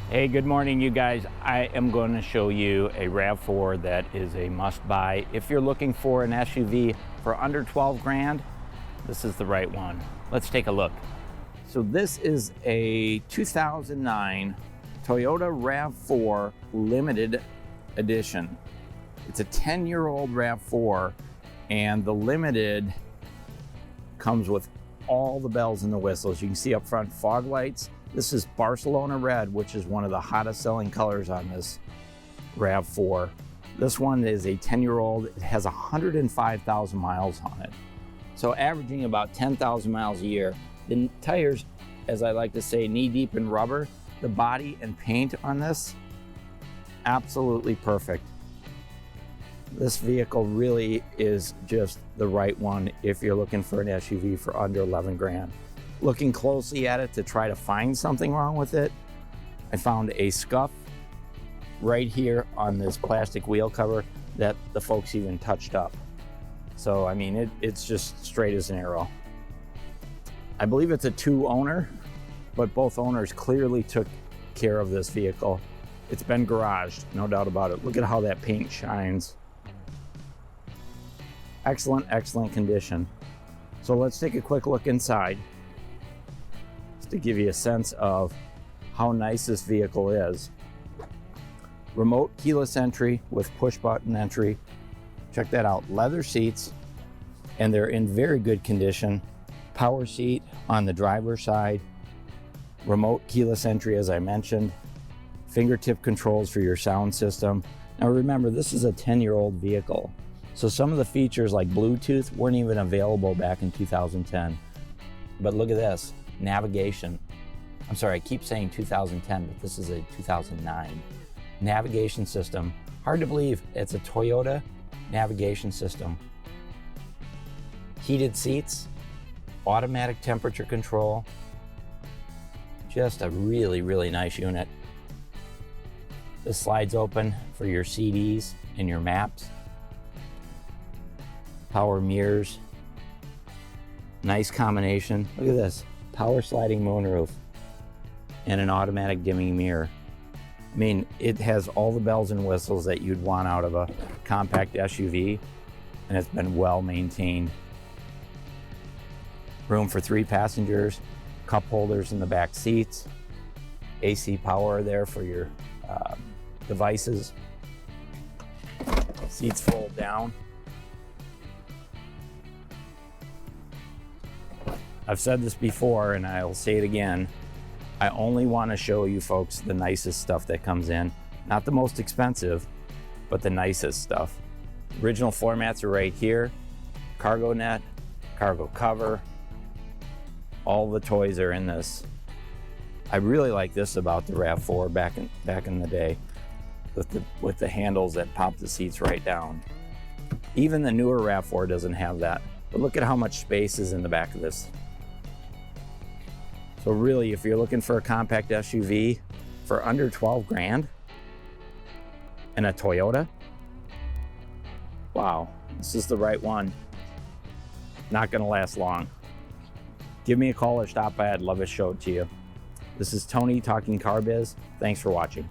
Hey, good morning, you guys. I am going to show you a RAV4 that is a must-buy. If you're looking for an SUV for under 12 grand, this is the right one. Let's take a look. So this is a 2009 Toyota RAV4 Limited Edition. It's a 10-year-old RAV4, and the Limited comes with all the bells and the whistles. You can see up front fog lights. This is Barcelona red, which is one of the hottest selling colors on this RAV4. This one is a 10-year-old. It has 105,000 miles on it. So averaging about 10,000 miles a year. The tires, as I like to say, knee deep in rubber. The body and paint on this, absolutely perfect. This vehicle really is just the right one if you're looking for an SUV for under 11 grand. Looking closely at it to try to find something wrong with it, I found a scuff right here on this plastic wheel cover that the folks even touched up. So, I mean, it's just straight as an arrow. I believe it's a two-owner, but both owners clearly took care of this vehicle. It's been garaged, no doubt about it. Look at how that paint shines. Excellent, excellent condition. So let's take a quick look inside, to give you a sense of how nice this vehicle is. Remote keyless entry with push button entry. Check that out. Leather seats, and they're in very good condition. Power seat on the driver's side. Remote keyless entry, as I mentioned. Fingertip controls for your sound system. Now remember, this is a 10-year-old vehicle. So some of the features like Bluetooth weren't even available back in 2010. But look at this. Navigation. I'm sorry, I keep saying 2010, but this is a 2009. Navigation system. Hard to believe it's a Toyota navigation system. Heated seats, automatic temperature control. Just a really, really nice unit. This slides open for your CDs and your maps. Power mirrors. Nice combination. Look at this. Power sliding moonroof and an automatic dimming mirror. I mean, it has all the bells and whistles that you'd want out of a compact SUV, and it's been well maintained. Room for 3 passengers, cup holders in the back seats, AC power there for your devices. Seats fold down. I've said this before and I'll say it again. I only want to show you folks the nicest stuff that comes in. Not the most expensive, but the nicest stuff. Original floor mats are right here. Cargo net, cargo cover. All the toys are in this. I really like this about the RAV4 back in the day with the handles that pop the seats right down. Even the newer RAV4 doesn't have that. But look at how much space is in the back of this. So really, if you're looking for a compact SUV for under 12 grand and a Toyota, wow, this is the right one. Not gonna last long. Give me a call or stop by, I'd love to show it to you. This is Tony talking Car Biz. Thanks for watching.